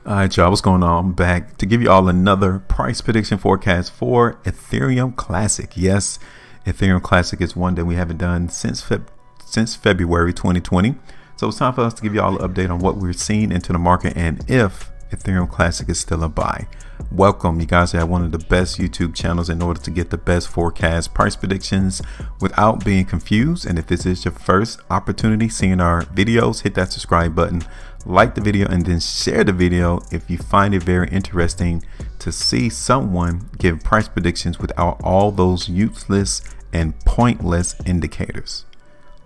Alright, y'all, what's going on? I'm back to give you all another price prediction forecast for Ethereum Classic. Yes, Ethereum Classic is one that we haven't done since February 2020. So it's time for us to give you all an update on what we're seeing into the market and if Ethereum Classic is still a buy. Welcome, you guys have one of the best YouTube channels in order to get the best forecast price predictions without being confused. And if this is your first opportunity seeing our videos, hit that subscribe button, like the video, and then share the video if you find it very interesting to see someone give price predictions without all those useless and pointless indicators.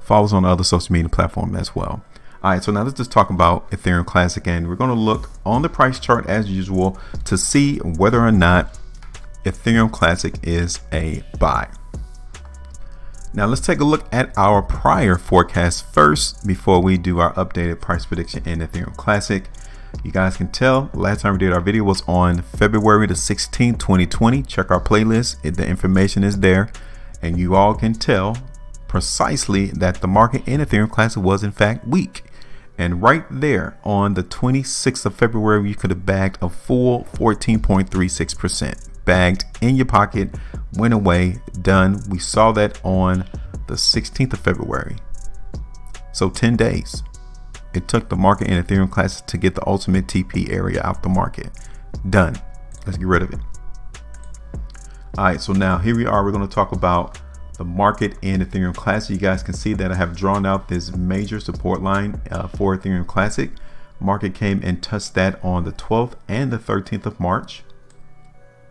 Follow us on other social media platforms as well. Alright, so now let's just talk about Ethereum Classic, and we're going to look on the price chart as usual to see whether or not Ethereum Classic is a buy. Now let's take a look at our prior forecast first before we do our updated price prediction in Ethereum Classic. You guys can tell last time we did our video was on February the 16th, 2020. Check our playlist. The information is there, and you all can tell precisely that the market in Ethereum Classic was in fact weak. And right there on the 26th of February, you could have bagged a full 14.36%. Bagged in your pocket, went away, done. We saw that on the 16th of February. So 10 days it took the market in Ethereum Classic to get the ultimate TP area out the market. Done. Let's get rid of it. All right, so now here we are. We're going to talk about the market in Ethereum Classic. You guys can see that I have drawn out this major support line for Ethereum Classic. Market came and touched that on the 12th and the 13th of March.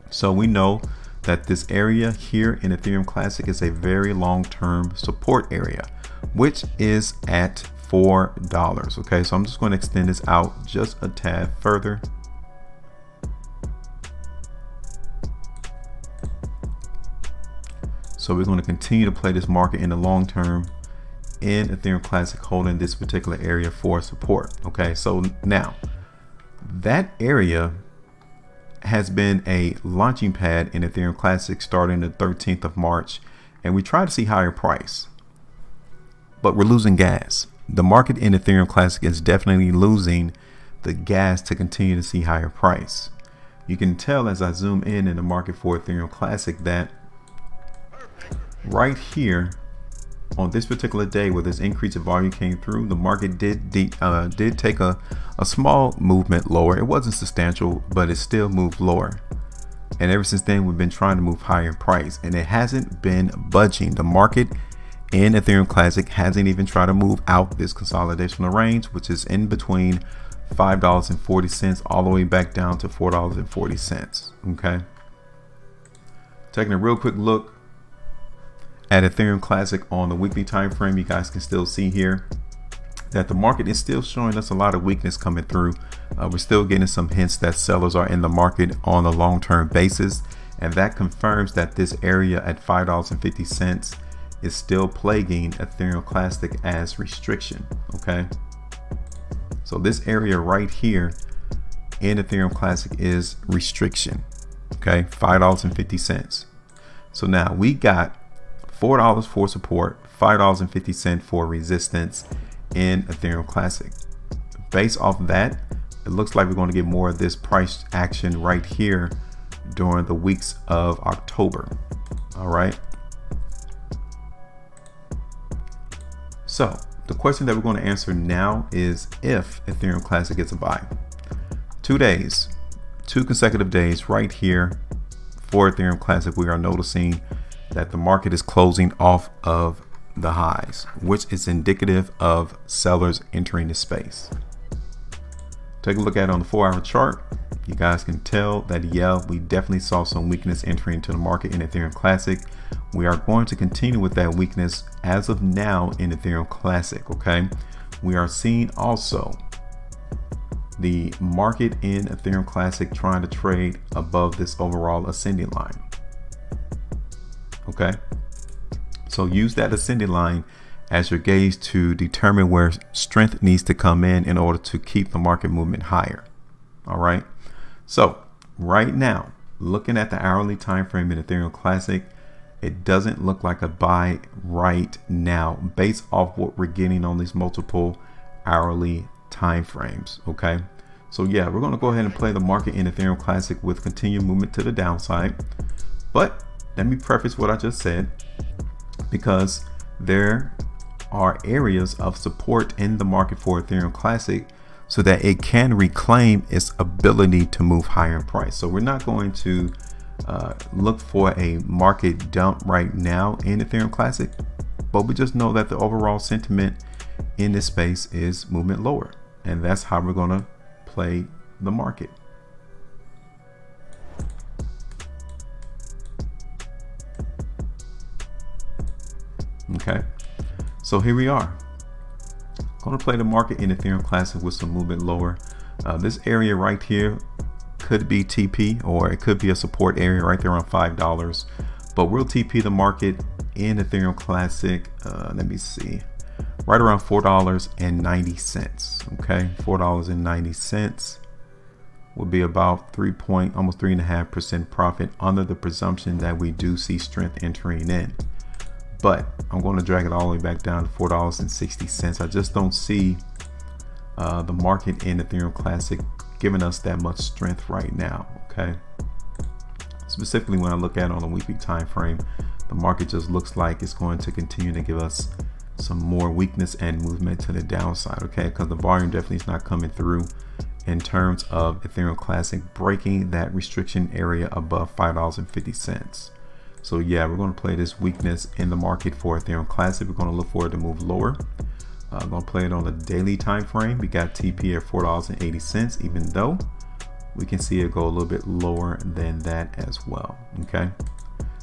So we know that this area here in Ethereum Classic is a very long-term support area, which is at $4. Okay, so I'm just going to extend this out just a tad further. So we're going to continue to play this market in the long term in Ethereum Classic, holding this particular area for support. Okay, so now that area has been a launching pad in Ethereum Classic starting the 13th of March, and we try to see higher price, but we're losing gas. The market in Ethereum Classic is definitely losing the gas to continue to see higher price. You can tell as I zoom in the market for Ethereum Classic that right here on this particular day where this increase of volume came through, the market did take a small movement lower. It wasn't substantial, but it still moved lower. And ever since then, we've been trying to move higher in price, and it hasn't been budging. The market in Ethereum Classic hasn't even tried to move out this consolidational range, which is in between $5.40 all the way back down to $4.40. Okay. Taking a real quick look at Ethereum Classic on the weekly time frame, you guys can still see here that the market is still showing us a lot of weakness coming through. We're still getting some hints that sellers are in the market on a long-term basis, and that confirms that this area at $5.50 is still plaguing Ethereum Classic as restriction. Okay, so this area right here in Ethereum Classic is restriction. Okay, $5.50. So now we got $4 for support, $5.50 for resistance in Ethereum Classic. Based off that, it looks like we're going to get more of this price action right here during the weeks of October. All right. So the question that we're going to answer now is if Ethereum Classic gets a buy. 2 days, 2 consecutive days right here for Ethereum Classic, we are noticing that the market is closing off of the highs, which is indicative of sellers entering the space. Take a look at it on the 4-hour chart. You guys can tell that, yeah, we definitely saw some weakness entering into the market in Ethereum Classic. We are going to continue with that weakness as of now in Ethereum Classic. Okay, we are seeing also the market in Ethereum Classic trying to trade above this overall ascending line. Okay, so use that ascending line as your gauge to determine where strength needs to come in order to keep the market movement higher. All right, so right now, looking at the hourly time frame in Ethereum Classic, it doesn't look like a buy right now based off what we're getting on these multiple hourly time frames. Okay, So yeah, we're going to go ahead and play the market in Ethereum Classic with continued movement to the downside. But let me preface what I just said, because there are areas of support in the market for Ethereum Classic so that it can reclaim its ability to move higher in price. So we're not going to look for a market dump right now in Ethereum Classic, but we just know that the overall sentiment in this space is movement lower, and that's how we're going to play the market. Okay, so here we are. Going to play the market in Ethereum Classic with some movement lower. This area right here could be TP, or it could be a support area right there on $5. But we'll TP the market in Ethereum Classic. Let me see, right around $4.90. Okay, $4.90 will be about almost 3.5% profit under the presumption that we do see strength entering in. But I'm going to drag it all the way back down to $4.60. I just don't see the market in Ethereum Classic giving us that much strength right now. Okay, specifically when I look at it on a weekly time frame, the market just looks like it's going to continue to give us some more weakness and movement to the downside. Okay, because the volume definitely is not coming through in terms of Ethereum Classic breaking that restriction area above $5.50. So yeah, we're going to play this weakness in the market for Ethereum Classic. We're going to look for it to move lower. I'm going to play it on a daily time frame. We got TP at $4.80, even though we can see it go a little bit lower than that as well. Okay,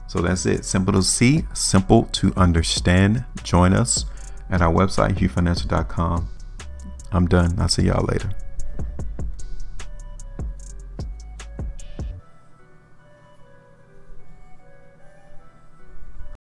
so that's it. Simple to see, simple to understand. Join us at our website, HueFinancial.com. I'm done. I'll see y'all later.